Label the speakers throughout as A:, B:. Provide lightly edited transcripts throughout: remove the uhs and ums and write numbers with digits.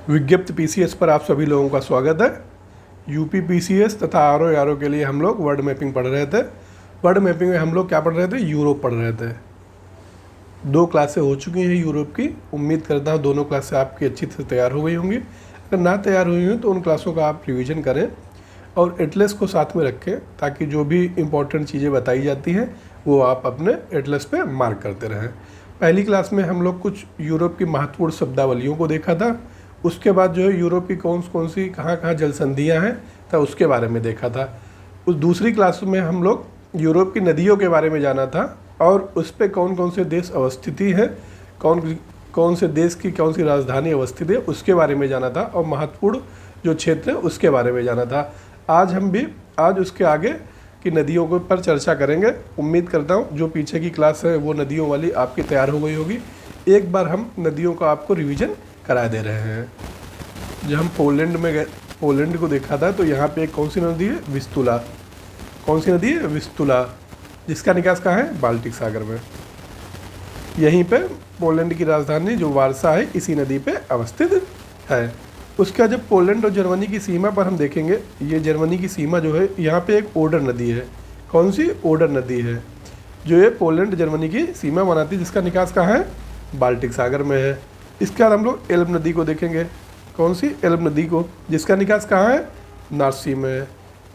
A: विज्ञप्त PCS पर आप सभी लोगों का स्वागत है। यूपी पीसीएस तथा आरओ के लिए हम लोग वर्ल्ड मैपिंग पढ़ रहे थे। वर्ल्ड मैपिंग में हम लोग क्या पढ़ रहे थे? यूरोप पढ़ रहे थे। 2 क्लासें हो चुकी हैं यूरोप की। उम्मीद करता हूँ दोनों क्लासें आपकी अच्छी तरह तैयार हो गई होंगी। अगर ना तैयार हुई हो तो उन क्लासों का आप रिविज़न करें और एटलस को साथ में रखें ताकि जो भी इम्पोर्टेंट चीज़ें बताई जाती हैं वो आप अपने एटलस पे मार्क करते रहें। पहली क्लास में हम लोग कुछ यूरोप की महत्वपूर्ण शब्दावलियों को देखा था। उसके बाद जो है यूरोप की कौन सी कहाँ जल संधियाँ हैं तो उसके बारे में देखा था। उस दूसरी क्लास में हम लोग यूरोप की नदियों के बारे में जाना था और उस पर कौन से देश अवस्थित है, कौन से देश की कौन सी राजधानी अवस्थित है उसके बारे में जाना था और महत्वपूर्ण जो क्षेत्र है उसके बारे में जाना था। आज उसके आगे की नदियों के पर चर्चा करेंगे। उम्मीद करता हूँ जो पीछे की क्लास है वो नदियों वाली आपकी तैयार हो गई होगी। एक बार हम नदियों का आपको रिवीजन करा दे रहे हैं। जब हम पोलैंड को देखा था तो यहाँ पे एक कौन सी नदी है? विस्तुला। कौन सी नदी है? विस्तुला, जिसका निकास कहाँ है? बाल्टिक सागर में। यहीं पे पोलैंड की राजधानी जो वारसा है इसी नदी पे अवस्थित है। उसका जब पोलैंड और जर्मनी की सीमा पर हम देखेंगे, ये जर्मनी की सीमा जो है यहाँ पे एक ओडर नदी है। कौन सी? ओडर नदी है जो ये पोलैंड जर्मनी की सीमा बनाती है, जिसका निकास कहाँ है? बाल्टिक सागर में है। इसके बाद हम लोग एल्ब नदी को देखेंगे। कौन सी? एल्ब नदी को, जिसका निकास कहाँ है? नॉर्थ सी में है।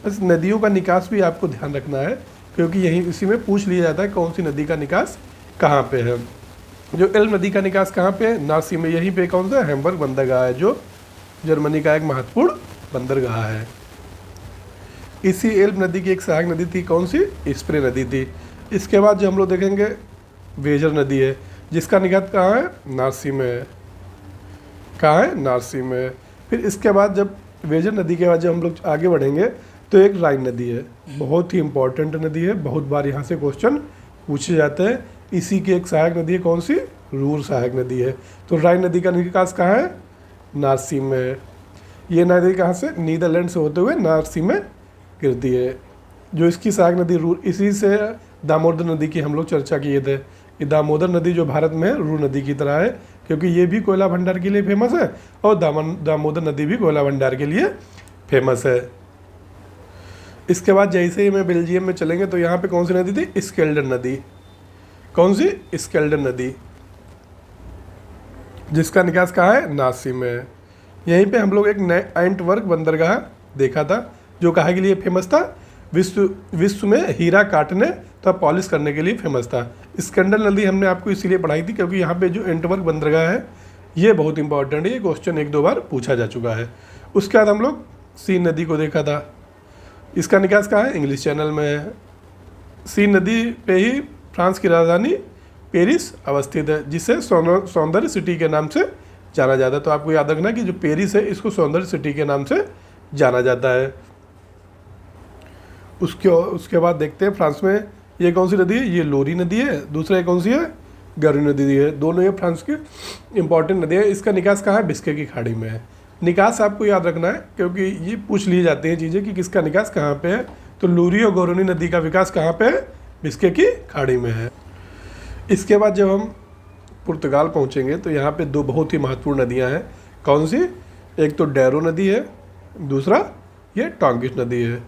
A: बस नदियों का निकास भी आपको ध्यान रखना है क्योंकि यहीं इसी में पूछ लिया जाता है कौन सी नदी का निकास कहाँ पे है। जो एल्ब नदी का निकास कहाँ पे है? नॉर्थ सी में। यहीं पे कौन सा? हैम्बर्ग बंदरगाह है जो जर्मनी का एक महत्वपूर्ण बंदरगाह है। इसी एल्ब नदी की एक सहायक नदी थी, कौन सी? स्प्रे नदी थी। इसके बाद जो हम लोग देखेंगे वेजर नदी है, जिसका निकास कहाँ है? नॉर्थ सी में है। कहाँ है? नॉर्थ सी में। फिर इसके बाद जब वेजर नदी के बाद जब हम लोग आगे बढ़ेंगे तो एक राइन नदी है, बहुत ही इम्पोर्टेंट नदी है, बहुत बार यहाँ से क्वेश्चन पूछे जाते हैं। इसी की एक सहायक नदी है, कौन सी? रूर सहायक नदी है। तो राइन नदी का निकास कहाँ है? नॉर्थ सी में है। ये नदी कहाँ से? नीदरलैंड से होते हुए नॉर्थ सी में गिरती है। जो इसकी सहायक नदी रूर, इसी से दामोदर नदी की हम लोग चर्चा किए थे कि दामोदर नदी जो भारत में है रूर नदी की तरह है क्योंकि ये भी कोयला भंडार के लिए फेमस है और दामोदर नदी भी कोयला भंडार के लिए फेमस है। इसके बाद जैसे ही मैं बेल्जियम में चलेंगे तो यहाँ पे कौन सी नदी थी? स्केल्डर नदी। कौन सी? स्केल्डर नदी, जिसका निकास कहाँ है? नॉर्थ सी में है। यहीं पे हम लोग एक एंटवर्प बंदरगाह देखा था जो कहाँ के लिए फेमस था? विश्व में हीरा काटने तथा पॉलिश करने के लिए फेमस था। स्केंडल नदी हमने आपको इसीलिए पढ़ाई थी क्योंकि यहाँ पे जो एंटवर्प बंदरगाह है ये बहुत इंपॉर्टेंट है। ये क्वेश्चन 1-2 बार पूछा जा चुका है। उसके बाद हम लोग सीन नदी को देखा था। इसका निकास कहाँ है? इंग्लिश चैनल में है। सीन नदी पे ही फ्रांस की राजधानी पेरिस अवस्थित है, जिसे सौंदर्य सिटी के नाम से जाना जाता है। तो आपको याद रखना कि जो पेरिस है इसको सौंदर्य सिटी के नाम से जाना जाता है। उसके बाद देखते हैं फ्रांस में ये कौन सी नदी है? ये लोरी नदी है। दूसरा कौन सी है? गरी नदी है। दोनों ये फ्रांस की इंपॉर्टेंट नदी है। इसका निकास कहाँ है? बिस्के की खाड़ी में है। निकास आपको याद रखना है क्योंकि ये पूछ ली जाती हैं चीज़ें कि किसका निकास कहाँ पे है। तो लोरी और गोरोनी नदी का विकास कहाँ पे है? बिस्के की खाड़ी में है। इसके बाद जब हम पुर्तगाल पहुँचेंगे तो यहाँ पे 2 बहुत ही महत्वपूर्ण नदियाँ हैं। कौन सी? एक तो डैरो नदी है, दूसरा ये टोंगिस नदी है।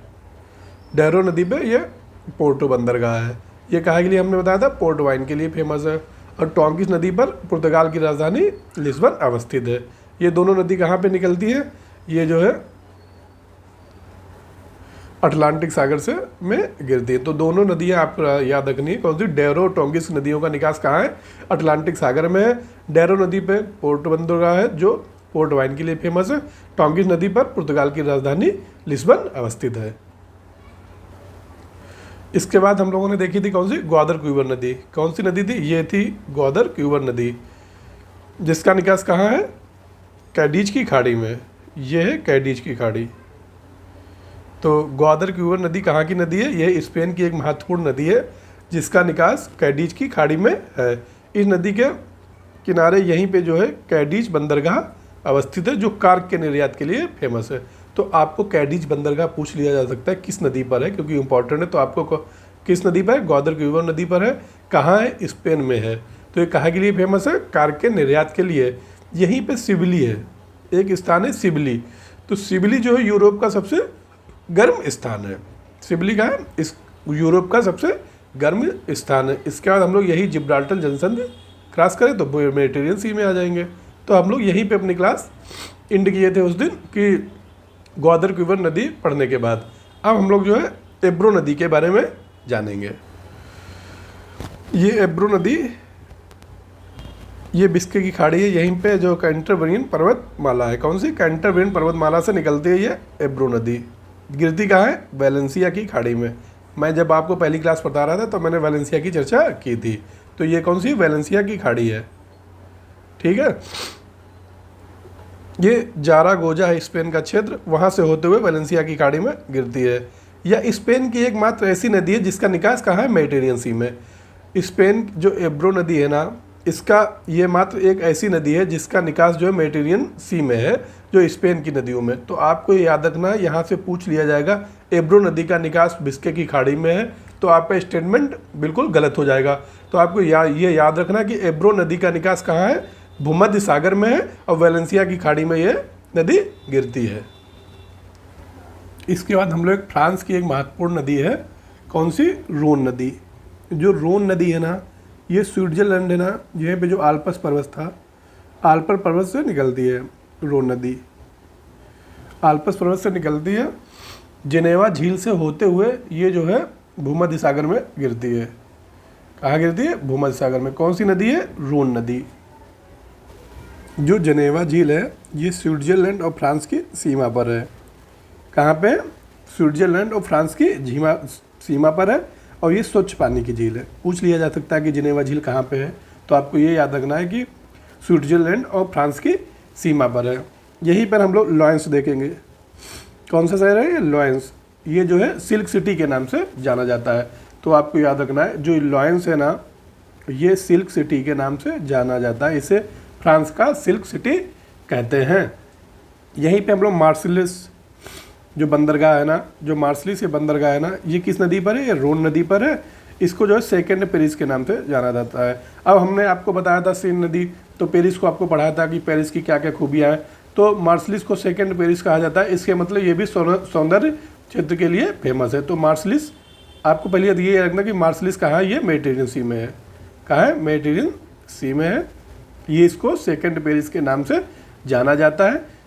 A: डैरो नदी पे ये पोर्टो बंदरगाह है। ये कहाँ के लिए हमने बताया था? पोर्ट वाइन के लिए फेमस है। और टोंगिस नदी पर पुर्तगाल की राजधानी लिस्बन अवस्थित है। ये दोनों नदी कहाँ पे निकलती है? ये जो है अटलांटिक सागर से में गिरती है। तो दोनों नदियाँ आप याद रखनी है। कौन सी? डैरो टोंगिस नदियों का निकास कहाँ है? अटलांटिक सागर में है। डैरो नदी पे पोर्टो बंदरगाह है जो पोर्ट वाइन के लिए फेमस है। टोंगिस नदी पर पुर्तगाल की राजधानी लिस्बन अवस्थित है। इसके बाद हम लोगों ने देखी थी कौन सी? ग्वादर क्यूबर नदी। कौन सी नदी थी? ये थी ग्वादर क्यूबर नदी, जिसका निकास कहाँ है? कैडीज की खाड़ी में। ये है कैडीज की खाड़ी। तो ग्वादर क्यूबर नदी कहाँ की नदी है? ये स्पेन की एक महत्वपूर्ण नदी है जिसका निकास कैडीज की खाड़ी में है। इस नदी के किनारे यहीं पे जो है कैडीज बंदरगाह अवस्थित है जो कार्क के निर्यात के लिए फेमस है। तो आपको कैडीज बंदरगाह पूछ लिया जा सकता है किस नदी पर है क्योंकि इंपॉर्टेंट है। तो आपको किस नदी पर है? ग्वादर क्यूबर नदी पर है। कहाँ है? स्पेन में है। तो ये कहाँ के लिए फेमस है? कार्क के निर्यात के लिए। यहीं पे सिवली है, एक स्थान है सिबली। तो सिबली जो है यूरोप का सबसे गर्म स्थान है। सिबली का है इस यूरोप का सबसे गर्म स्थान है। इसके बाद हम लोग यही जिब्राल्टर जंक्शन क्रॉस करें तो मेडिटेरियन सी में आ जाएंगे। तो हम लोग यहीं पे अपनी क्लास एंड किए थे उस दिन कि ग्वादर नदी पढ़ने के बाद। अब हम लोग जो है एब्रो नदी के बारे में जानेंगे। ये एब्रो नदी ये बिस्के की खाड़ी है, यहीं पे जो कैंटरबरियन पर्वतमाला है। कौन सी? कैंटरबरियन पर्वतमाला से निकलती है ये एब्रो नदी। गिरती कहाँ है? वैलेंसिया की खाड़ी में। मैं जब आपको पहली क्लास पढ़ा रहा था तो मैंने वैलेंसिया की चर्चा की थी। तो ये कौन सी? वैलेंसिया की खाड़ी है। ठीक है, ये जारागोजा है स्पेन का क्षेत्र, वहाँ से होते हुए वैलेंसिया की खाड़ी में गिरती है। यह स्पेन की एकमात्र ऐसी नदी है जिसका निकास कहाँ है? मेडिटेरियन सी में। स्पेन जो एब्रो नदी है ना, इसका ये मात्र एक ऐसी नदी है जिसका निकास जो है मेडिटेरियन सी में है, जो स्पेन की नदियों में। तो आपको ये याद रखना है, यहाँ से पूछ लिया जाएगा एब्रो नदी का निकास बिस्के की खाड़ी में है, तो आपका स्टेटमेंट बिल्कुल गलत हो जाएगा। तो आपको ये याद रखना कि एब्रो नदी का निकास कहाँ है? भूमध्य सागर में है और वैलेंसिया की खाड़ी में ये नदी गिरती है। इसके बाद हम लोग फ्रांस की एक महत्वपूर्ण नदी है। कौन सी? रोन नदी। जो रोन नदी है ना, ये स्विट्जरलैंड है ना, यहीं पे जो आल्प्स पर्वत था, आल्पर पर्वत से निकलती है रोन नदी। आल्प्स पर्वत से निकलती है, जेनेवा झील से होते हुए ये जो है भूमध्य सागर में गिरती है। कहाँ गिरती है? भूमध्य सागर में। कौन सी नदी है? रोन नदी। जो जेनेवा झील है ये स्विट्जरलैंड और फ्रांस की सीमा पर है। कहाँ पे? स्विट्जरलैंड और फ्रांस की सीमा पर है, और ये स्वच्छ पानी की झील है। पूछ लिया जा सकता है कि जेनेवा झील कहाँ पे है, तो आपको ये याद रखना है कि स्विट्जरलैंड और फ्रांस की सीमा पर है। यहीं पर हम लोग लॉयंस देखेंगे। कौन सा शहर है ये? लॉयंस। ये जो है सिल्क सिटी के नाम से जाना जाता है। तो आपको याद रखना है, जो लॉयंस है ना, ये सिल्क सिटी के नाम से जाना जाता है। इसे फ्रांस का सिल्क सिटी कहते हैं। यहीं पे हम लोग मार्सिलिस जो बंदरगाह है ना, जो मार्सिलिस ये बंदरगाह है ना, ये किस नदी पर है? ये रोन नदी पर है। इसको जो है सेकेंड पेरिस के नाम से जाना जाता है। अब हमने आपको बताया था सीन नदी, तो पेरिस को आपको पढ़ाया था कि पेरिस की क्या क्या खूबियाँ हैं। तो मार्सिलिस को सेकेंड पेरिस कहा जाता है। इसके मतलब ये भी सौंदर्य क्षेत्र के लिए फेमस है। तो मार्सिलिस, आपको पहले ये रखना कि मार्सिलिस कहाँ है? ये मेडिटेरियन सी में है। कहाँ है? मेडिटेरियन सी में है। ये इसको सेकेंड पेरिस के नाम से जाना जाता है।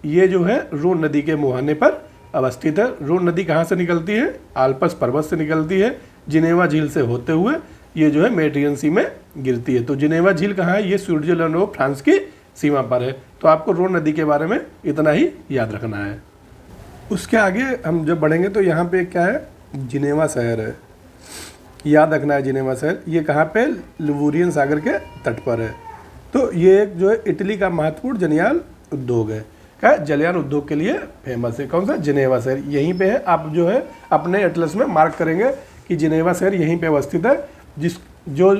A: ये जो है रोन नदी के मुहाने पर अवस्थित है। रोन नदी कहाँ से निकलती है? आल्प्स पर्वत से निकलती है, जिनेवा झील से होते हुए ये जो है मेडिटेरियन सी में गिरती है। तो जिनेवा झील कहाँ है? ये स्विट्जरलैंड और फ्रांस की सीमा पर है। तो आपको रोन नदी के बारे में इतना ही याद रखना है। उसके आगे हम जब बढ़ेंगे तो यहाँ पे क्या है? जिनेवा शहर है। याद रखना है जिनेवा शहर। ये कहाँ पे? लिगुरियन सागर के तट पर है। तो ये एक जो है इटली का महत्वपूर्ण जलयान उद्योग है। क्या? जलयान उद्योग के लिए फेमस है। कौन सा? जिनेवा शहर। यहीं पे है। आप जो है अपने एटलस में मार्क करेंगे कि जिनेवा शहर यहीं पे अवस्थित है, जो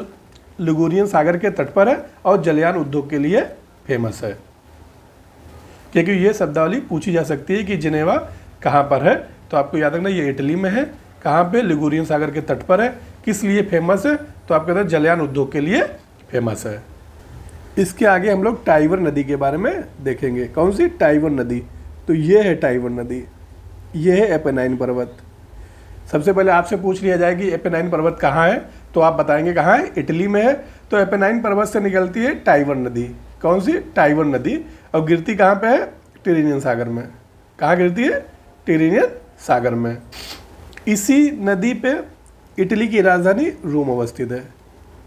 A: लिगुरियन सागर के तट पर है और जलयान उद्योग के लिए फेमस है। क्योंकि ये शब्दावली पूछी जा सकती है कि जिनेवा कहाँ पर है, तो आपको याद रखना ये इटली में है। कहाँ पे? लिगुरियन सागर के तट पर है। किस लिए फेमस है? तो आपके अंदर जलयान उद्योग के लिए फेमस है। इसके आगे हम लोग टाइबर नदी के बारे में देखेंगे। कौन सी? टाइबर नदी। तो ये है टाइबर नदी, ये है एपेनाइन पर्वत। सबसे पहले आपसे पूछ लिया जाए कि एपेनाइन पर्वत कहाँ है, तो आप बताएंगे कहाँ है? इटली में है। तो एपेनाइन पर्वत से निकलती है टाइबर नदी। कौन सी? टाइबर नदी। और गिरती कहाँ पे है? टिरेनियन सागर में। कहाँ गिरती है? टिरेनियन सागर में। इसी नदी पे इटली की राजधानी रोम अवस्थित है।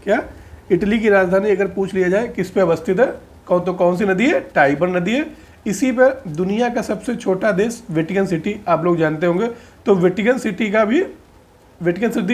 A: क्या? इटली की राजधानी अगर पूछ लिया जाए किस पे अवस्थित है, कौन सी नदी है? टाइबर नदी है। इसी पर दुनिया का सबसे छोटा देश वेटिकन सिटी आप लोग जानते होंगे। तो वेटिकन सिटी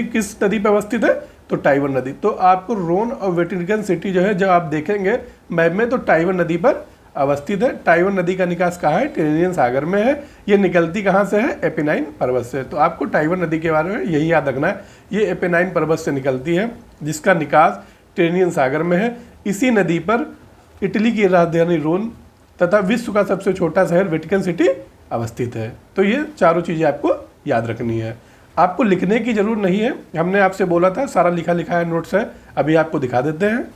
A: किस नदी पर अवस्थित है? तो टाइबर नदी। तो आपको रोम और वेटिकन सिटी जो है, जब आप देखेंगे मैप में, तो टाइबर नदी पर अवस्थित है। टाइबर नदी का निकास कहाँ है? टिरेनियन सागर में है। ये निकलती कहाँ से है? एपेनाइन पर्वत से। तो आपको टाइबर नदी के बारे में यही याद रखना है, ये एपेनाइन पर्वत से निकलती है, जिसका निकास टिरेनियन सागर में है। इसी नदी पर इटली की राजधानी रोम तथा विश्व का सबसे छोटा शहर वेटिकन सिटी अवस्थित है। तो ये चारों चीज़ें आपको याद रखनी है। आपको लिखने की जरूरत नहीं है, हमने आपसे बोला था सारा लिखा है, नोट्स है, अभी आपको दिखा देते हैं।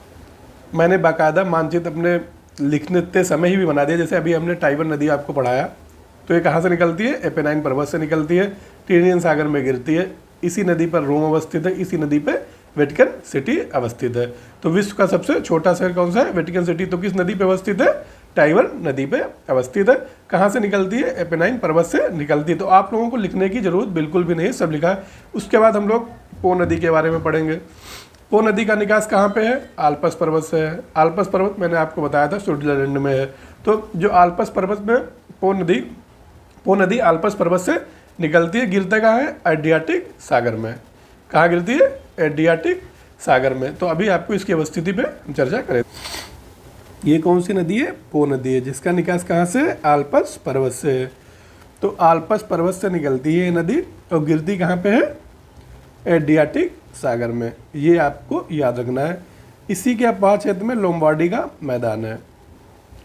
A: मैंने बाकायदा मानचित्र अपने लिखते समय ही भी बना दिया। जैसे अभी हमने टाइबर नदी आपको पढ़ाया, तो ये कहाँ से निकलती है? एपेनाइन पर्वत से निकलती है, टिरियन सागर में गिरती है, इसी नदी पर रोम अवस्थित है, इसी नदी पे वेटिकन सिटी अवस्थित है। तो विश्व का सबसे छोटा शहर कौन सा है? Vatican city. तो किस नदी पे अवस्थित है? टाइबर नदी पे अवस्थित है। कहाँ से निकलती है? एपेनाइन पर्वत से निकलती है। तो आप लोगों को लिखने की जरूरत बिल्कुल भी नहीं, सब लिखा है। उसके बाद हम लोग पो नदी के बारे में पढ़ेंगे। पो नदी का निकास कहाँ पे है? आल्प्स पर्वत से है। आल्प्स पर्वत मैंने आपको बताया था स्विट्जरलैंड में है। तो जो आल्प्स पर्वत में पो नदी आल्प्स पर्वत से निकलती है। गिरता कहाँ है? एड्रियाटिक सागर में। कहाँ गिरती है? एड्रियाटिक सागर में। तो अभी आपको इसकी अवस्थिति पे हम चर्चा करें। ये कौन सी नदी है? पो नदी है, जिसका निकास कहाँ से? आल्प्स पर्वत से है। तो आल्प्स पर्वत से निकलती है ये नदी और गिरती कहाँ पे है? एड्रियाटिक सागर में। ये आपको याद रखना है। इसी के अपार क्षेत्र में लोम्बार्डी का मैदान है।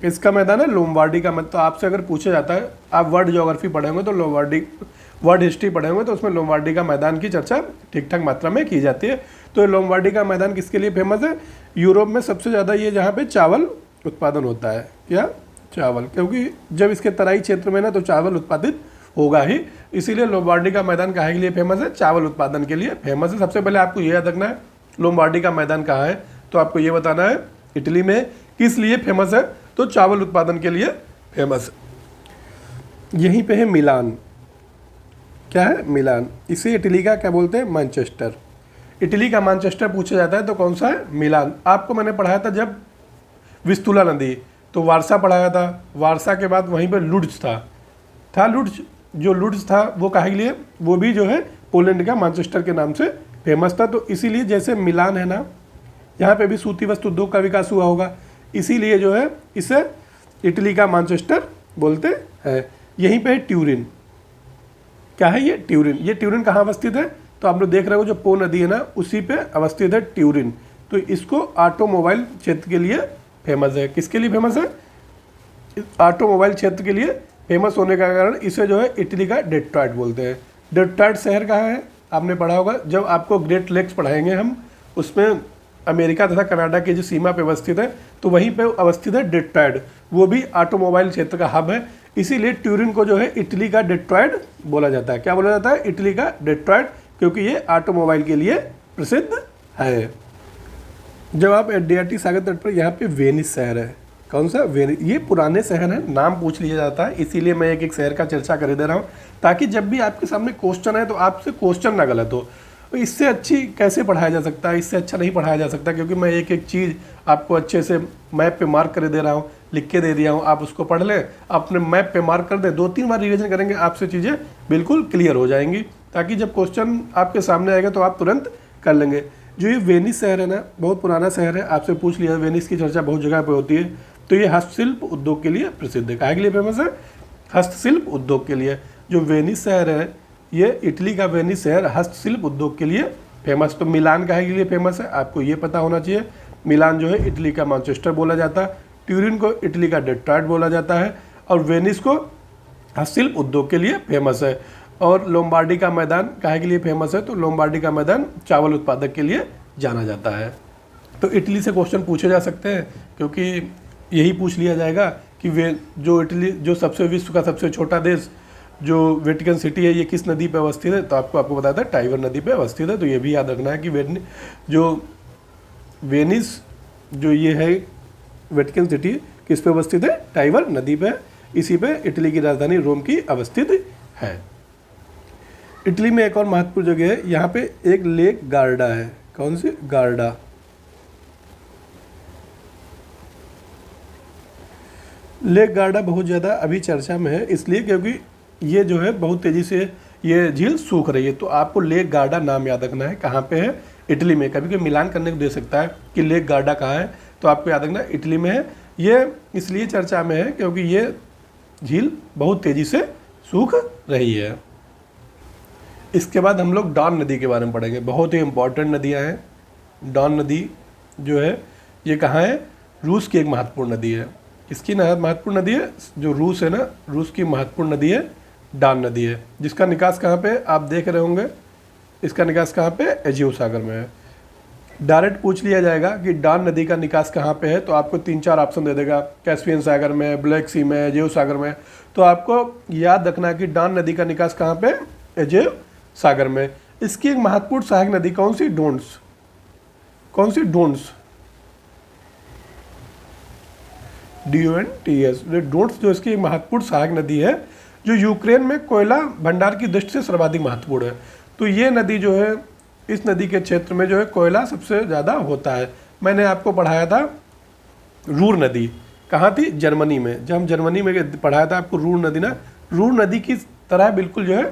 A: इसका मैदान है लोम्बार्डी का। तो आपसे अगर पूछा जाता है, आप वर्ल्ड ज्योग्राफी पढ़ेंगे तो वर्ल्ड हिस्ट्री पढ़ेंगे तो उसमें लोम्बार्डी का मैदान की चर्चा ठीक ठाक मात्रा में की जाती है। तो लोम्बार्डी का मैदान किसके लिए फेमस है? यूरोप में सबसे ज़्यादा ये जहाँ पे चावल उत्पादन होता है। क्या? चावल। क्योंकि जब इसके तराई क्षेत्र में ना तो चावल उत्पादित होगा ही, इसीलिए लोम्बार्डी का मैदान काहे के लिए फेमस है? चावल उत्पादन के लिए फेमस है। सबसे पहले आपको ये याद रखना है लोम्बार्डी का मैदान कहाँ है, तो आपको ये बताना है इटली में। किस लिए फेमस है? तो चावल उत्पादन के लिए फेमस है। यहीं पे है मिलान। क्या है? मिलान। इसे इटली का क्या बोलते हैं? मैनचेस्टर। इटली का मैनचेस्टर पूछा जाता है तो कौन सा है? मिलान। आपको मैंने पढ़ाया था जब विस्तुला नदी, तो वारसा पढ़ाया था। वारसा के बाद वहीं पर लुड्स था लुड्स। जो लुड्स था वो काहे के लिए? वो भी जो है पोलैंड का मैनचेस्टर के नाम से फेमस था। तो इसीलिए जैसे मिलान है ना, यहाँ पे भी सूती वस्त्र उद्योग का विकास हुआ होगा, इसीलिए जो है इसे इटली का मैनचेस्टर बोलते हैं। यहीं पे है ट्यूरिन। क्या है ये? ट्यूरिन। ये ट्यूरिन कहाँ अवस्थित है? तो आप लोग देख रहे हो जो पो नदी है ना, उसी पे अवस्थित है ट्यूरिन। तो इसको ऑटोमोबाइल क्षेत्र के लिए फेमस है। किसके लिए फेमस है? ऑटोमोबाइल क्षेत्र के लिए फेमस होने का कारण इसे जो है इटली का डेट्रॉइट बोलते हैं। डेट्रॉइट शहर कहाँ है? आपने पढ़ा होगा जब आपको ग्रेट लेक्स पढ़ाएंगे हम, उसमें अमेरिका तथा कनाडा की जो सीमा पे अवस्थित है, तो वहीं पे अवस्थित है डेट्रॉइट। वो भी ऑटोमोबाइल क्षेत्र का हब है। इसीलिए ट्यूरिन को जो है इटली का डेट्रॉइट बोला जाता है। क्या बोला जाता है? इटली का डेट्रॉइट, क्योंकि ये ऑटोमोबाइल के लिए प्रसिद्ध है। जब आप एड्रियाटिक सागर तट पर, यहाँ पे वेनिस शहर है। कौन सा? वेनिस। ये पुराने शहर है, नाम पूछ लिया जाता है, इसीलिए मैं एक एक शहर का चर्चा कर दे रहा हूँ, ताकि जब भी आपके सामने क्वेश्चन है तो आपसे क्वेश्चन ना गलत हो। तो इससे अच्छी कैसे पढ़ाया जा सकता है? इससे अच्छा नहीं पढ़ाया जा सकता, क्योंकि मैं एक एक चीज़ आपको अच्छे से मैप पे मार्क कर दे रहा हूँ, लिख के दे दिया हूँ, आप उसको पढ़ लें, अपने मैप पे मार्क कर दें, 2-3 बार रिवीजन करेंगे, आपसे चीज़ें बिल्कुल क्लियर हो जाएंगी, ताकि जब क्वेश्चन आपके सामने आएगा तो आप तुरंत कर लेंगे। जो ये वेनिस शहर है ना, बहुत पुराना शहर है, आपसे पूछ लिया, वेनिस की चर्चा बहुत जगह पर होती है। तो ये हस्तशिल्प उद्योग के लिए प्रसिद्ध है। काहे के लिए फेमस है? हस्तशिल्प उद्योग के लिए। जो वेनिस शहर है, ये इटली का वेनिस शहर हस्तशिल्प उद्योग के लिए फेमस। तो मिलान काहे के लिए फेमस है? आपको ये पता होना चाहिए। मिलान जो है इटली का मैनचेस्टर बोला जाता है, ट्यूरिन को इटली का डेट्रॉइट बोला जाता है, और वेनिस को हस्तशिल्प उद्योग के लिए फेमस है। और लोम्बार्डी का मैदान काहे के लिए फेमस है? तो लोम्बार्डी का मैदान चावल उत्पादक के लिए जाना जाता है। तो इटली से क्वेश्चन पूछे जा सकते हैं, क्योंकि यही पूछ लिया जाएगा कि वे जो इटली, जो सबसे विश्व का सबसे छोटा देश जो वेटिकन सिटी है, ये किस नदी पे अवस्थित है? तो आपको बताया था टाइबर नदी पे अवस्थित है। तो ये भी याद रखना है कि वेनिस जो ये है वेटिकन सिटी किस पे अवस्थित है? टाइबर नदी पे। इसी पे इटली की राजधानी रोम की अवस्थित है। इटली में एक और महत्वपूर्ण जगह है, यहाँ पे एक लेक गार्डा है। कौन सी? गार्डा। लेक गार्डा बहुत ज़्यादा अभी चर्चा में है, इसलिए क्योंकि ये जो है बहुत तेज़ी से ये झील सूख रही है। तो आपको लेक गार्डा नाम याद रखना है। कहाँ पे है? इटली में। कभी कभी मिलान करने को दे सकता है कि लेक गार्डा कहाँ है, तो आपको याद रखना इटली में है। ये इसलिए चर्चा में है क्योंकि ये झील बहुत तेज़ी से सूख रही है। इसके बाद हम लोग डॉन नदी के बारे में पढ़ेंगे। बहुत ही इंपॉर्टेंट नदियाँ हैं। डॉन नदी जो है ये कहाँ है? रूस की एक महत्वपूर्ण नदी है। इसकी महत्वपूर्ण नदी है, जो रूस है ना, रूस की महत्वपूर्ण नदी है डॉन नदी है, जिसका निकास कहाँ पे? आप देख रहे होंगे, इसका निकास कहाँ पे? एजियो सागर में है। डायरेक्ट पूछ लिया जाएगा कि डॉन नदी का निकास कहाँ पे है, तो आपको 3-4 ऑप्शन दे देगा, कैस्पियन सागर में, ब्लैक सी में, एजेव सागर में। तो आपको याद रखना है कि डॉन नदी का निकास कहाँ पे, एजेव सागर में। इसकी एक महत्वपूर्ण सहायक नदी कौन सी, डोन्स, कौन सी, डोन्स, DONTS, डोन्स जो इसकी एक महत्वपूर्ण सहायक नदी है, जो यूक्रेन में कोयला भंडार की दृष्टि से सर्वाधिक महत्वपूर्ण है। तो ये नदी जो है, इस नदी के क्षेत्र में जो है कोयला सबसे ज़्यादा होता है। मैंने आपको पढ़ाया था रूर नदी, कहाँ थी, जर्मनी में। जब हम जर्मनी में पढ़ाया था आपको रूर नदी ना, रूर नदी की तरह बिल्कुल जो है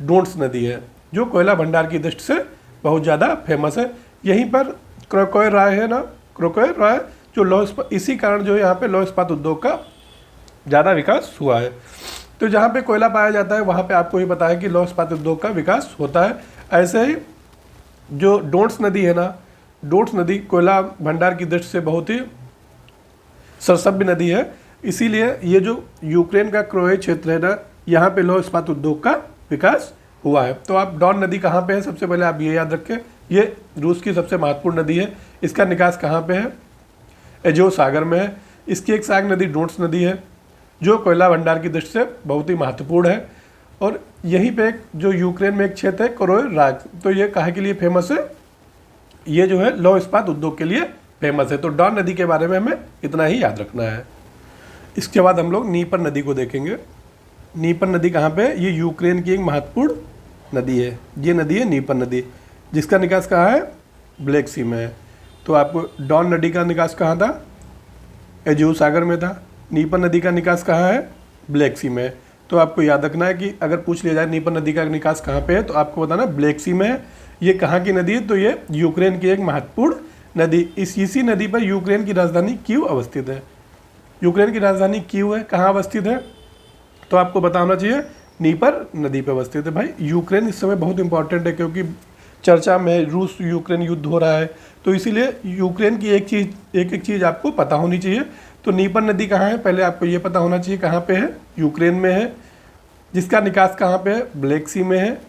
A: डोन्स नदी है, जो कोयला भंडार की दृष्टि से बहुत ज़्यादा फेमस है। यहीं पर क्रोकोय राय है ना, क्रोकोय राय, जो लौह इस्पात, इसी कारण जो है यहाँ पे लौह इस्पात उद्योग का ज़्यादा विकास हुआ है। तो जहाँ पे कोयला पाया जाता है वहाँ पे आपको ही पता है कि लौह इस्पात उद्योग का विकास होता है। ऐसे ही जो डोन्स नदी है ना, डोन्स नदी कोयला भंडार की दृष्टि से बहुत ही सरसभ्य नदी है, इसीलिए ये जो यूक्रेन का क्रोए क्षेत्र है ना, यहाँ पे लौह इस्पात उद्योग का विकास हुआ है। तो आप डॉन नदी कहाँ पे है, सबसे पहले आप ये याद रखें, ये रूस की सबसे महत्वपूर्ण नदी है। इसका निकास कहाँ पे है, एजेव सागर में है। इसकी एक सहायक नदी डोन्स नदी है, जो कोयला भंडार की दृष्टि से बहुत ही महत्वपूर्ण है। और यहीं पे एक जो यूक्रेन में एक क्षेत्र है क्रोय राज, तो ये काहे के लिए फेमस है, ये जो है लौह इस्पात उद्योग के लिए फेमस है। तो डॉन नदी के बारे में हमें इतना ही याद रखना है। इसके बाद हम लोग नीपर नदी को देखेंगे। नीपर नदी कहाँ पे है, ये यूक्रेन की एक महत्वपूर्ण नदी है। ये नदी है नीपर नदी, जिसका निकास कहाँ है, ब्लैक सी में है। तो आपको डॉन नदी का निकास कहाँ था, एजेव सागर में था। नीपर नदी का निकास कहाँ है, ब्लैक सी में। तो आपको याद रखना है कि अगर पूछ लिया जाए नीपर नदी का निकास कहाँ पे है, तो आपको बताना ब्लैक सी में है। ये कहाँ की नदी है, तो ये यूक्रेन की एक महत्वपूर्ण नदी। इसी नदी पर यूक्रेन की राजधानी कीव अवस्थित है। यूक्रेन की राजधानी कीव है, कहाँ अवस्थित है, तो आपको पता होना चाहिए नीपर नदी पर अवस्थित है। भाई यूक्रेन इस समय बहुत इंपॉर्टेंट है, क्योंकि चर्चा में रूस यूक्रेन युद्ध हो रहा है, तो इसीलिए यूक्रेन की एक एक चीज़ आपको पता होनी चाहिए। तो नीपर नदी कहाँ है, पहले आपको ये पता होना चाहिए कहाँ पे है, यूक्रेन में है। जिसका निकास कहाँ पे है, ब्लैक सी में है।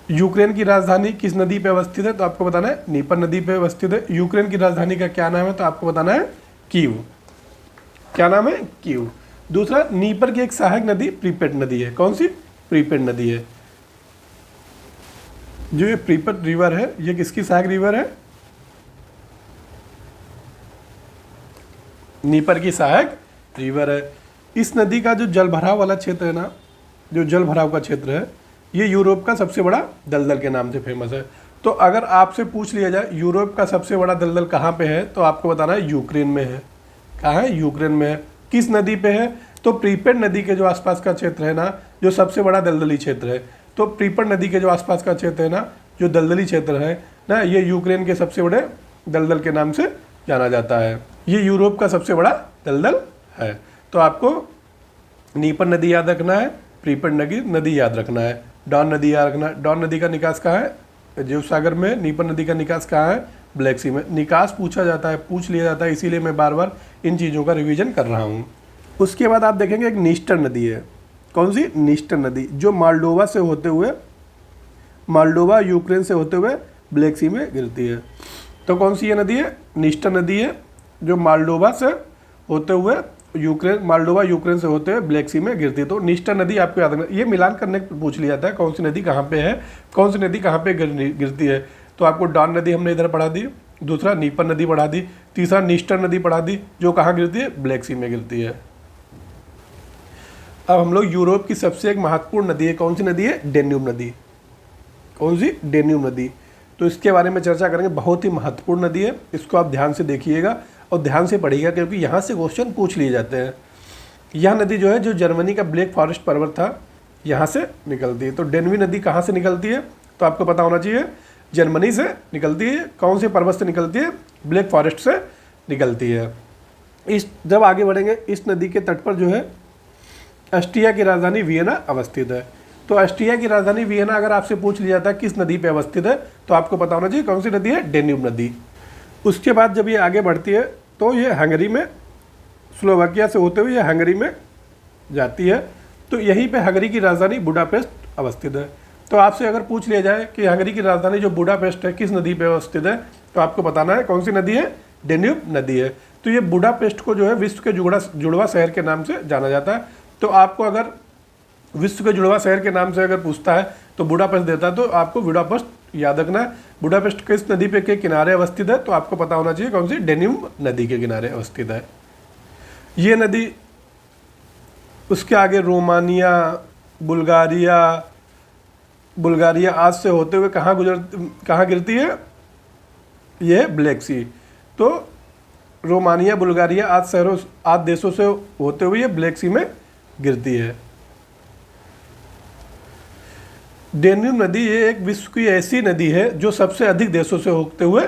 A: यूक्रेन की राजधानी किस नदी पे अवस्थित है, तो आपको बताना है नीपर नदी पे अवस्थित है। यूक्रेन की राजधानी का क्या नाम है, तो आपको बताना है कीव। क्या नाम है, कीव। दूसरा, नीपर की एक सहायक नदी प्रीपेड नदी है। कौन सी, प्रीपेड नदी है। जो ये प्रीपेड रिवर है, ये किसकी सहायक रिवर है, नीपर की सहायक रिवर है। इस नदी का जो जल भराव वाला क्षेत्र है ना, जो जल भराव का क्षेत्र है, ये यूरोप का सबसे बड़ा दलदल के नाम से फेमस है। तो अगर आपसे पूछ लिया जाए यूरोप का सबसे बड़ा दलदल कहाँ पे है, तो आपको बताना है यूक्रेन में है। कहाँ है, यूक्रेन में है। किस नदी पे है, तो प्रीपेड नदी के जो आसपास का क्षेत्र है ना, जो सबसे बड़ा दलदली क्षेत्र है। तो प्रीपेड नदी के जो आसपास का क्षेत्र है ना, जो दलदली क्षेत्र है ना, ये यूक्रेन के सबसे बड़े दलदल के नाम से जाना जाता है। ये यूरोप का सबसे बड़ा दलदल है। तो आपको नीपर नदी याद रखना है, प्रीपेड नदी याद रखना है, डॉन नदी याद रखना है। डॉन नदी का निकास कहाँ है, एजेव सागर में। नीपर नदी का निकास कहाँ है, ब्लैक सी में। निकास पूछा जाता है, पूछ लिया जाता है, इसीलिए मैं बार बार इन चीज़ों का रिवीजन कर रहा हूँ। उसके बाद आप देखेंगे एक नीस्टर नदी है। कौन सी, नीस्टर नदी, जो मोल्डोवा से होते हुए, मोल्डोवा यूक्रेन से होते हुए ब्लैक सी में गिरती है। तो कौन सी ये नदी है, नीस्टर नदी है, जो मोल्डोवा से होते हुए मोल्डोवा यूक्रेन से होते हुए ब्लैक सी में गिरती है। तो नीस्टर नदी आपको याद रखना। ये मिलान करने पर पूछ लिया जाता है कौन सी नदी कहाँ पे है, कौन सी नदी कहाँ पे गिरती है। तो आपको डॉन नदी हमने इधर पढ़ा दी, दूसरा नीपर नदी पढ़ा दी, तीसरा नीस्टर नदी पढ़ा दी, जो कहाँ गिरती है, ब्लैक सी में गिरती है। अब हम लोग यूरोप की सबसे एक महत्वपूर्ण नदी है, कौन सी नदी है, डेन्यूब नदी। कौन सी, डेन्यूब नदी। तो इसके बारे में चर्चा करेंगे, बहुत ही महत्वपूर्ण नदी है। इसको आप ध्यान से देखिएगा और ध्यान से पढ़िएगा, क्योंकि यहाँ से क्वेश्चन पूछ लिए जाते हैं। यह नदी जो है, जो जर्मनी का ब्लैक फॉरेस्ट पर्वत था, यहाँ से निकलती है। तो डेन्यूब नदी कहाँ से निकलती है, तो आपको पता होना चाहिए, जर्मनी से निकलती है। कौन से पर्वत से निकलती है, ब्लैक फॉरेस्ट से निकलती है। जब आगे बढ़ेंगे, इस नदी के तट पर जो है ऑस्ट्रिया की राजधानी वियना अवस्थित है। तो ऑस्ट्रिया की राजधानी वियना अगर आपसे पूछ लिया जाता है किस नदी पे अवस्थित है, तो आपको पता होना चाहिए कौन सी नदी है, डेन्यूब नदी। उसके बाद जब ये आगे बढ़ती है, तो ये हंगरी में, स्लोवाकिया से होते हुए ये हंगरी में जाती है। तो यहीं पे हंगरी की राजधानी बुडापेस्ट अवस्थित है। तो आपसे अगर पूछ लिया जाए कि हंगरी की राजधानी जो बुडापेस्ट है किस नदी पे अवस्थित है, तो आपको बताना है कौन सी नदी है, डेन्यूब नदी है। तो ये बुडापेस्ट को जो है विश्व के जुड़वा शहर के नाम से जाना जाता है। तो आपको अगर विश्व के जुड़वा शहर के नाम से अगर पूछता है तो बुडापेस्ट देता है, तो आपको बुडापेस्ट याद रखना है। बुडापेस्ट किस नदी पे के किनारे अवस्थित है, तो आपको पता होना चाहिए कौन सी, डेन्यूब नदी के किनारे अवस्थित है ये नदी। उसके आगे रोमानिया, बुल्गारिया आज से होते हुए कहाँ गिरती है, यह ब्लैक सी। तो रोमानिया, बुल्गारिया आज देशों से होते हुए ये ब्लैक सी में गिरती है। डेन्यूब नदी ये एक विश्व की ऐसी नदी है जो सबसे अधिक देशों से होते हुए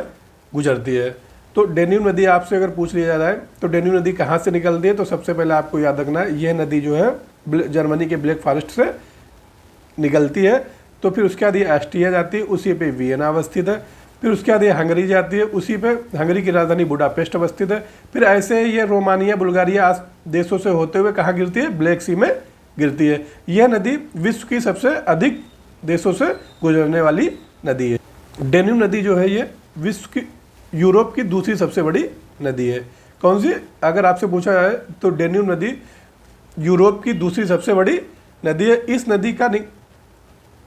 A: गुजरती है। तो डेन्यूब नदी आपसे अगर पूछ लिया जाता है तो डेन्यूब नदी कहाँ से निकलती है, तो सबसे पहले आपको याद रखना है यह नदी जो है जर्मनी के ब्लैक फॉरेस्ट से निकलती है। तो फिर उसके बाद ये ऑस्ट्रिया जाती है, उसी पे वियना अवस्थित है। फिर उसके बाद ये हंगरी जाती है, उसी पे हंगरी की राजधानी बुडापेस्ट अवस्थित है। फिर ऐसे ये रोमानिया, बुल्गारिया आज देशों से होते हुए कहाँ गिरती है, ब्लैक सी में गिरती है। यह नदी विश्व की सबसे अधिक देशों से गुजरने वाली नदी है। डेन्यूब नदी जो है ये विश्व की यूरोप की दूसरी सबसे बड़ी नदी है। कौन सी, अगर आपसे पूछा जाए तो डेन्यूब नदी यूरोप की दूसरी सबसे बड़ी नदी है। इस नदी का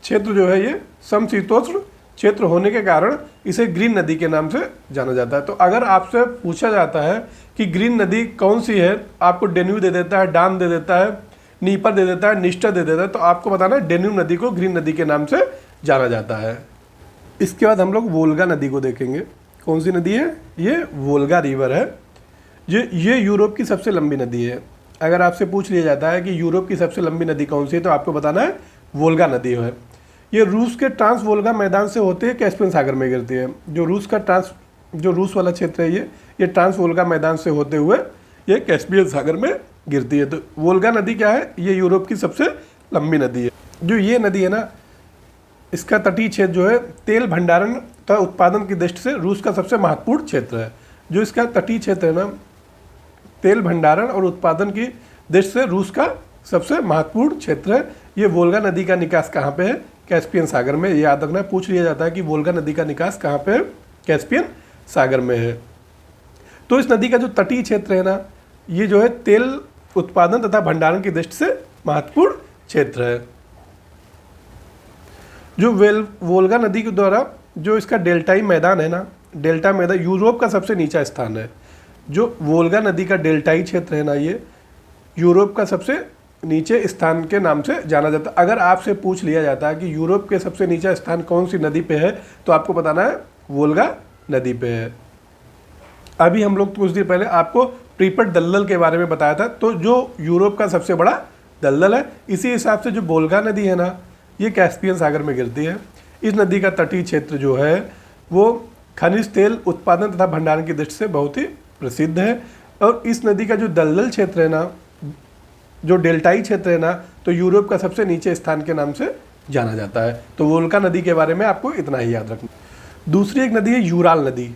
A: क्षेत्र जो है ये समशीतोष्ण क्षेत्र होने के कारण इसे ग्रीन नदी के नाम से जाना जाता है। तो अगर आपसे पूछा जाता है कि ग्रीन नदी कौन सी है, आपको डेन्यूब दे देता है, डान दे देता है, नीपर दे देता है, निस्टर दे देता है, तो आपको बताना है डेन्यूब नदी को ग्रीन नदी के नाम से जाना जाता है। इसके बाद हम लोग वोल्गा नदी को देखेंगे। कौन सी नदी है, ये वोल्गा रिवर है। ये यूरोप की सबसे लंबी नदी है। अगर आपसे पूछ लिया जाता है कि यूरोप की सबसे लंबी नदी कौन सी है, तो आपको बताना है वोल्गा नदी है। ये रूस के ट्रांस वोल्गा मैदान से होते हैं कैस्पियन सागर में गिरती है। जो रूस वाला क्षेत्र है ये ट्रांस वोल्गा मैदान से होते हुए ये कैस्पियन सागर में गिरती है। तो वोल्गा नदी क्या है, ये यूरोप की सबसे लंबी नदी है। जो ये नदी है ना, इसका तटीय क्षेत्र जो है तेल भंडारण तथा उत्पादन की दृष्टि से रूस का सबसे महत्वपूर्ण क्षेत्र है। जो इसका तटीय क्षेत्र है ना, तेल भंडारण और उत्पादन की दृष्टि से रूस का सबसे महत्वपूर्ण क्षेत्र है। ये वोल्गा नदी का निकास कहाँ पे है, कैस्पियन सागर में। याद रखना, पूछ लिया जाता है कि वोल्गा नदी का निकास कहाँ पे है, कैस्पियन सागर में है। तो इस नदी का जो तटीय क्षेत्र है ना, ये जो है तेल उत्पादन तथा भंडारण की दृष्टि से महत्वपूर्ण क्षेत्र है। जो वोल्गा नदी के द्वारा जो इसका डेल्टाई मैदान है ना, डेल्टा मैदान यूरोप का सबसे नीचा स्थान है। जो वोल्गा नदी का डेल्टाई क्षेत्र है ना, ये यूरोप का सबसे नीचे स्थान के नाम से जाना जाता है। अगर आपसे पूछ लिया जाता है कि यूरोप के सबसे नीचा स्थान कौन सी नदी पे है, तो आपको बताना है वोल्गा नदी पे है। अभी हम लोग कुछ दिन पहले आपको प्रीपट दलदल के बारे में बताया था। तो जो यूरोप का सबसे बड़ा दलदल है, इसी हिसाब से जो वोल्गा नदी है ना, ये कैस्पियन सागर में गिरती है। इस नदी का तटीय क्षेत्र जो है वो खनिज तेल उत्पादन तथा भंडारण की दृष्टि से बहुत ही प्रसिद्ध है। और इस नदी का जो दलदल क्षेत्र है ना, जो डेल्टाई क्षेत्र है ना, तो यूरोप का सबसे नीचे स्थान के नाम से जाना जाता है। तो वोल्गा नदी के बारे में आपको इतना ही याद रखना। दूसरी एक नदी है यूराल नदी।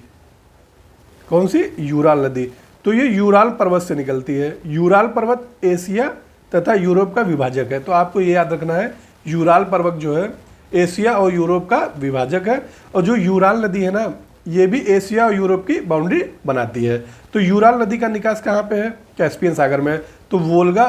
A: कौन सी, यूराल नदी। तो ये यूराल पर्वत से निकलती है। यूराल पर्वत एशिया तथा यूरोप का विभाजक है। तो आपको ये याद रखना है, यूराल पर्वत जो है एशिया और यूरोप का विभाजक है। और जो यूराल नदी है ना, ये भी एशिया और यूरोप की बाउंड्री बनाती है। तो यूराल नदी का निकास कहाँ पे है, कैस्पियन सागर में। तो वोल्गा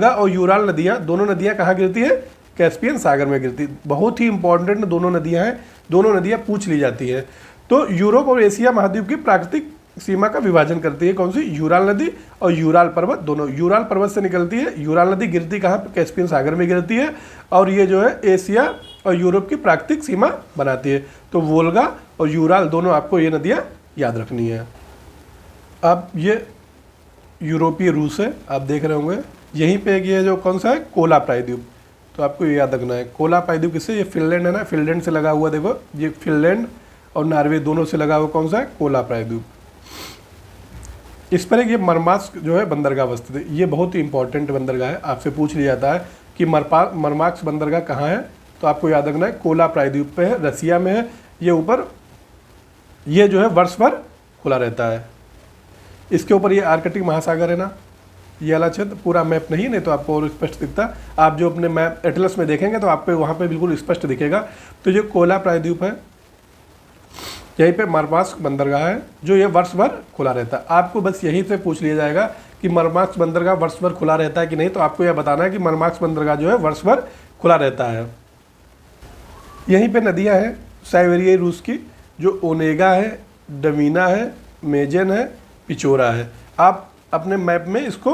A: और यूराल नदियाँ, दोनों नदियाँ कहाँ गिरती है, कैस्पियन सागर में गिरती। बहुत ही इंपॉर्टेंट दोनों नदियाँ हैं, दोनों नदियाँ पूछ ली जाती हैं। तो यूरोप और एशिया महाद्वीप की प्राकृतिक सीमा का विभाजन करती है कौन सी, यूराल नदी और यूराल पर्वत दोनों। यूराल पर्वत से निकलती है। यूराल नदी गिरती कहाँ पे, कैस्पियन सागर में गिरती है। और ये जो है एशिया और यूरोप की प्राकृतिक सीमा बनाती है। तो वोल्गा और यूराल दोनों आपको ये नदियाँ याद रखनी है। अब ये यूरोपीय रूस है, आप देख रहे होंगे। यहीं पे ये जो कौन सा है, कोला प्रायद्वीप। तो आपको ये याद रखना है, कोला प्रायद्वीप किससे, ये फिनलैंड है ना, फिनलैंड से लगा हुआ। देखो ये फिनलैंड और नॉर्वे दोनों से लगा हुआ कौन सा है, कोला प्रायद्वीप। इस पर एक ये मरमास्क जो है बंदरगाह अवस्थित है। ये बहुत ही इंपॉर्टेंट बंदरगाह है। आपसे पूछ लिया जाता है कि मरमास्क बंदरगाह कहाँ है, तो आपको याद रखना है कोला प्रायद्वीप पे है, रसिया में है। ये ऊपर ये जो है वर्ष भर खुला रहता है। इसके ऊपर ये आर्कटिक महासागर है ना, ये वाला क्षेत्र पूरा मैप नहीं तो आपको और स्पष्ट दिखता। आप जो अपने मैप एटलस में देखेंगे तो आपको वहाँ पे बिल्कुल स्पष्ट दिखेगा। तो जो कोला प्रायद्वीप है, यहीं पे मरमास्क बंदरगाह है जो ये वर्ष भर खुला रहता है। आपको बस यहीं से पूछ लिया जाएगा कि मरमास्क बंदरगाह वर्ष भर खुला रहता है कि नहीं, तो आपको यह बताना है कि मरमास्क बंदरगाह जो है वर्ष भर खुला रहता है। यहीं पे नदियाँ हैं साइबेरियाई रूस की, जो ओनेगा है, डवीना है, मेजेन है, पिचोरा है। आप अपने मैप में इसको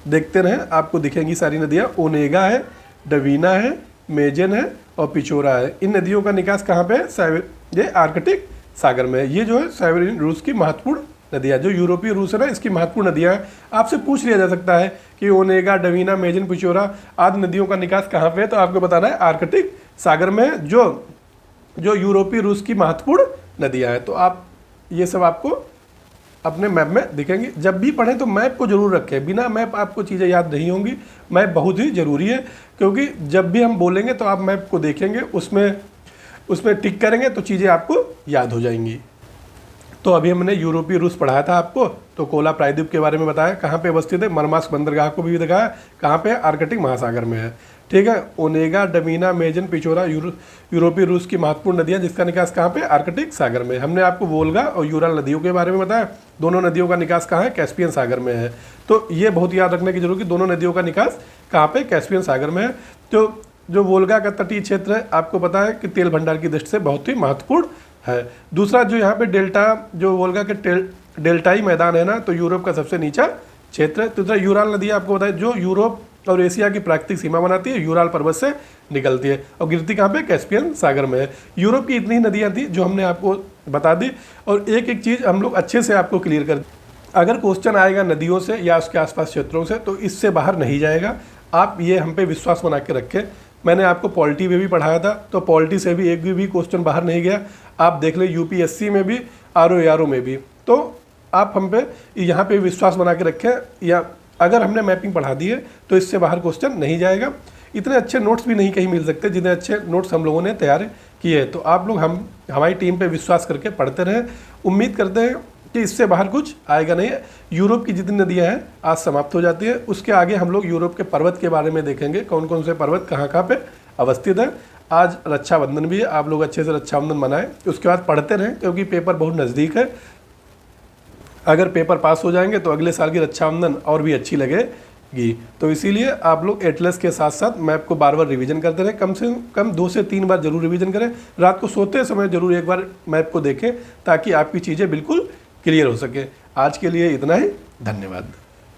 A: देखते रहें, आपको दिखेंगी सारी नदियाँ। ओनेगा है, डवीना है, मेजेन है और पिचोरा है। इन नदियों का निकास कहाँ पे है? ये आर्कटिक सागर में है। ये जो है साइबेरियन रूस की महत्वपूर्ण नदियाँ, जो यूरोपीय रूस है ना, इसकी महत्वपूर्ण नदियाँ हैं। आपसे पूछ लिया जा सकता है कि ओनेगा, डवीना, मेजेन, पिचोरा आदि नदियों का निकास कहाँ पे है, तो आपको बताना है आर्कटिक सागर में, जो यूरोपीय रूस की महत्वपूर्ण नदियाँ हैं। तो आप ये सब आपको अपने मैप में दिखेंगी। जब भी पढ़ें तो मैप को जरूर रखें, बिना मैप आपको चीज़ें याद नहीं होंगी। मैप बहुत ही ज़रूरी है, क्योंकि जब भी हम बोलेंगे तो आप मैप को देखेंगे, उसमें टिक करेंगे तो चीज़ें आपको याद हो जाएंगी। तो अभी हमने यूरोपीय रूस पढ़ाया था आपको, तो कोला प्रायद्वीप के बारे में बताया कहाँ पे अवस्थित है, मरमास्क बंदरगाह को भी दिखाया कहाँ पे, आर्कटिक महासागर में है। ठीक है, ओनेगा, डमीना, मेजन, पिचोरा यूरोपीय रूस की महत्वपूर्ण नदियाँ जिसका निकास कहाँ पे, आर्कटिक सागर में। हमने आपको वोल्गा और यूराल नदियों के बारे में बताया, दोनों नदियों का निकास कहाँ है, कैस्पियन सागर में है। तो ये बहुत याद रखने की जरूरत है कि दोनों नदियों का निकास कहाँ पे, कैस्पियन सागर में है। तो जो वोल्गा का तटीय क्षेत्र है, आपको पता है कि तेल भंडार की दृष्टि से बहुत ही महत्वपूर्ण है। दूसरा जो यहाँ पे डेल्टा, जो वोल्गा के डेल्टाई मैदान है ना, तो यूरोप का सबसे नीचा क्षेत्र है। दूसरा यूराल नदी आपको बताया जो यूरोप और एशिया की प्राकृतिक सीमा बनाती है, यूराल पर्वत से निकलती है और गिरती कहाँ पे, कैस्पियन सागर में है। यूरोप की इतनी नदियाँ थी जो हमने आपको बता दी, और एक एक चीज़ हम लोग अच्छे से आपको क्लियर कर, अगर क्वेश्चन आएगा नदियों से या उसके आसपास क्षेत्रों से तो इससे बाहर नहीं जाएगा। आप ये हम पे विश्वास बना के रखें। मैंने आपको पॉलिटी में भी पढ़ाया था, तो पॉलिटी से भी एक भी क्वेश्चन बाहर नहीं गया। आप देख लें यूपीएससी में भी, आरओ में भी। तो आप हम पे यहाँ पे विश्वास बना के रखें, या अगर हमने मैपिंग पढ़ा दी है तो इससे बाहर क्वेश्चन नहीं जाएगा। इतने अच्छे नोट्स भी नहीं कहीं मिल सकते जितने अच्छे नोट्स हम लोगों ने तैयार किए हैं। तो आप लोग हमारी टीम पे विश्वास करके पढ़ते रहें। उम्मीद करते हैं कि इससे बाहर कुछ आएगा नहीं। यूरोप की जितनी नदियाँ हैं आज समाप्त हो जाती है, उसके आगे हम लोग यूरोप के पर्वत के बारे में देखेंगे, कौन कौन से पर्वत कहाँ कहाँ पे अवस्थित है। आज रक्षाबंधन भी है, आप लोग अच्छे से रक्षाबंधन मनाएं। उसके बाद पढ़ते रहें, क्योंकि पेपर बहुत नज़दीक है। अगर पेपर पास हो जाएंगे तो अगले साल की रक्षाबंधन और भी अच्छी लगेगी। तो इसीलिए आप लोग एटलस के साथ साथ मैप को बार बार रिवीजन करते रहें, कम से कम 2 से 3 बार जरूर रिवीजन करें। रात को सोते समय जरूर एक बार मैप को देखें, ताकि आपकी चीज़ें बिल्कुल क्लियर हो सके। आज के लिए इतना ही, धन्यवाद।